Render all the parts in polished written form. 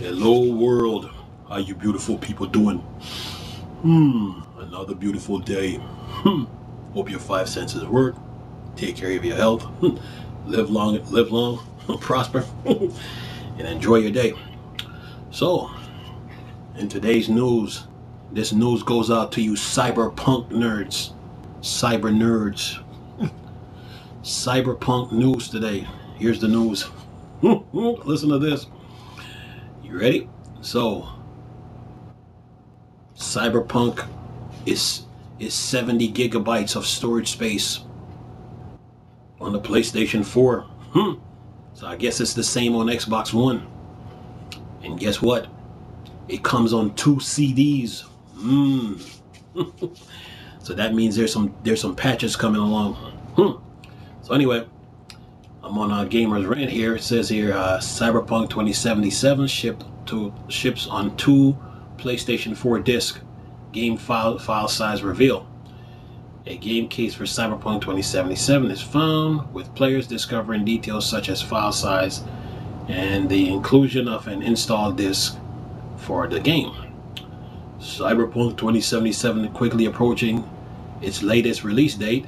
Hello world, how you beautiful people doing? Another beautiful day. Hope your five senses work. Take care of your health. Live long, prosper, and enjoy your day. So, in today's news, this news goes out to you cyberpunk nerds. Cyber nerds. Cyberpunk news today. Here's the news. Listen to this. You ready? So, Cyberpunk is 70 gigabytes of storage space on the PlayStation 4. So I guess it's the same on Xbox One. And guess what? It comes on 2 CDs. So that means there's some patches coming along. So anyway, I'm on a gamer's rant here. It says here Cyberpunk 2077 ships on 2 PlayStation 4 disc. Game file size reveal. A game case for Cyberpunk 2077 is found, with players discovering details such as file size and the inclusion of an install disk for the game. Cyberpunk 2077 quickly approaching its latest release date,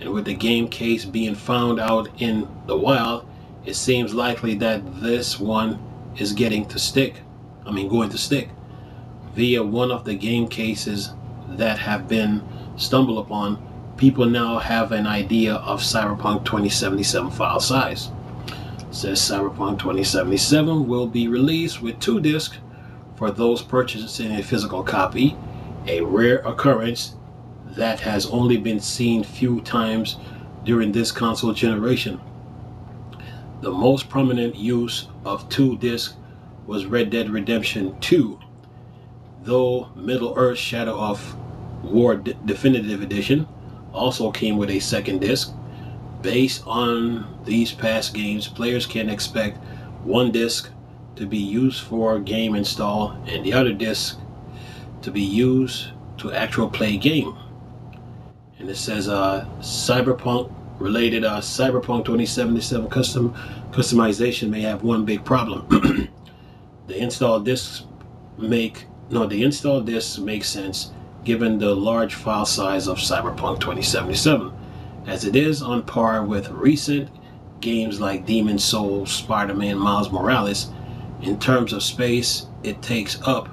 and with the game case being found out in the wild, it seems likely that this one is going to stick via one of the game cases that have been stumbled upon. People now have an idea of Cyberpunk 2077 file size. It says Cyberpunk 2077 will be released with 2 discs for those purchasing a physical copy, a rare occurrence that has only been seen few times during this console generation. The most prominent use of 2 discs was Red Dead Redemption 2, though Middle-earth: Shadow of War Definitive Edition also came with a second disc. Based on these past games, players can expect one disc to be used for game install and the other disc to be used to actual play game. And it says Cyberpunk related Cyberpunk 2077 customization may have one big problem. The install discs make sense given the large file size of Cyberpunk 2077, as it is on par with recent games like Demon's Souls, Spider-Man, Miles Morales. In terms of space it takes up,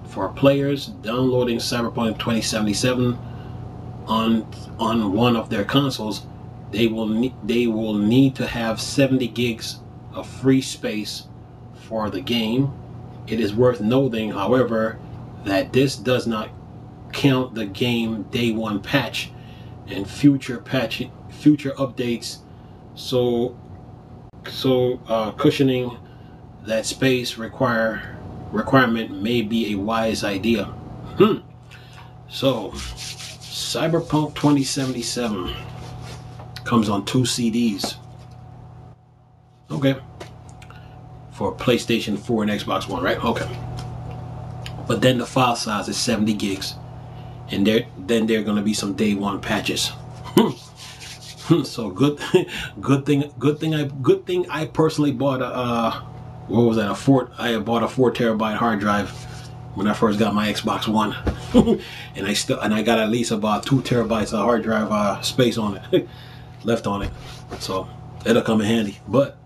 for players downloading Cyberpunk 2077 on one of their consoles, they will need to have 70 gigs of free space for the game. It is worth noting, however, that this does not count the game day one patch and future updates. So cushioning that space requirement may be a wise idea. So Cyberpunk 2077 comes on 2 CDs. Okay. For PlayStation 4 and Xbox One, right? Okay. But then the file size is 70 gigs. And there are going to be some day one patches. So good thing I personally bought a I bought a 4 terabyte hard drive when I first got my Xbox One. and I got at least about 2 terabytes of hard drive space on it left on it. So it'll come in handy. But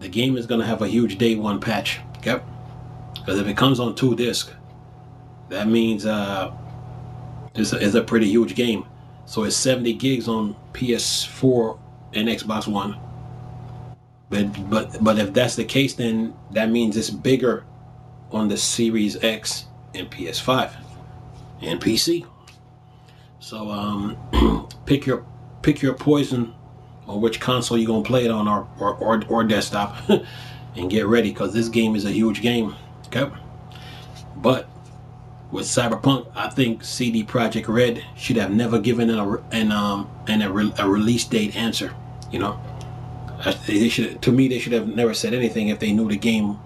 the game is going to have a huge day one patch. Okay? Because if it comes on 2 discs, that means it's a pretty huge game. So it's 70 gigs on PS4 and Xbox One. But if that's the case, then that means it's bigger on the Series X and PS5 and PC. So pick your poison on which console you're gonna play it on, or desktop, and get ready, because this game is a huge game. Okay, but with Cyberpunk, I think CD Projekt Red should have never given a release date answer. You know, they should have never said anything if they knew the game.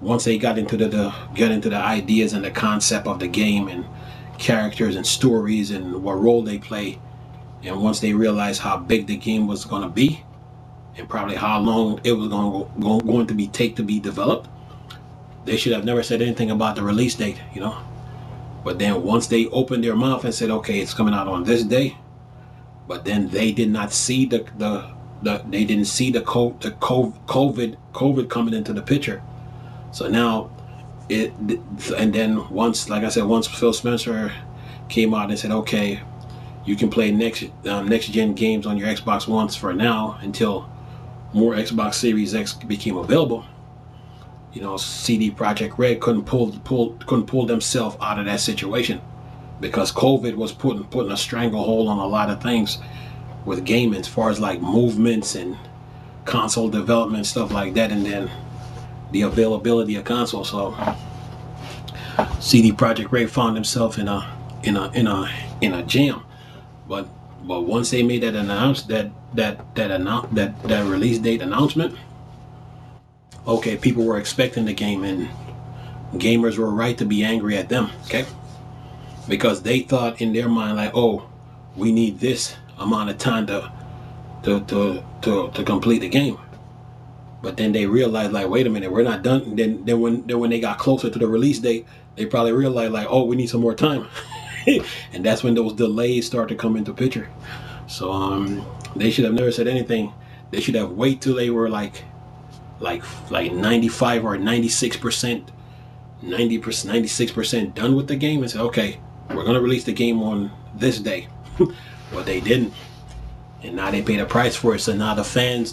Once they got into the ideas and the concept of the game and characters and stories and what role they play, and once they realized how big the game was going to be and probably how long it was going to take to be developed, they should have never said anything about the release date, you know. But then once they opened their mouth and said, okay, it's coming out on this day, but then they did not see the they didn't see the COVID coming into the picture. So now and then once, like I said, once Phil Spencer came out and said, okay, you can play next gen games on your Xbox Ones for now until more Xbox Series X became available. You know, CD Projekt Red couldn't pull themselves out of that situation because COVID was putting a stranglehold on a lot of things with gaming, as far as like movements and console development, stuff like that, and then the availability of consoles. So CD Projekt Red found himself in a jam. But once they made that that release date announcement, okay, people were expecting the game, and gamers were right to be angry at them, okay? Because they thought in their mind, like, oh, we need this amount of time to complete the game. But then they realized, like, wait a minute, we're not done. Then when they got closer to the release date, they probably realized, like, oh, we need some more time. And that's when those delays start to come into picture. So they should have never said anything. They should have waited till they were like 95 or 96%, 96% done with the game and said, okay, we're gonna release the game on this day. But they didn't, and now they paid a price for it. So now the fans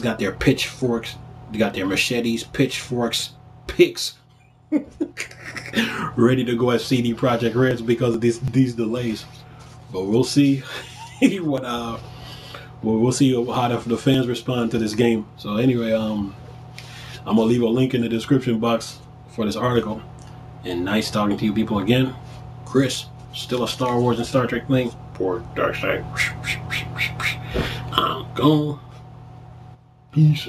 got their pitchforks, they got their machetes, pitchforks, picks ready to go at CD Projekt Red because of these delays. But we'll see we'll see how the fans respond to this game. So anyway, I'm gonna leave a link in the description box for this article. And nice talking to you people again. Chris, still a Star Wars and Star Trek thing for Dark Side. I'm gone. Peace.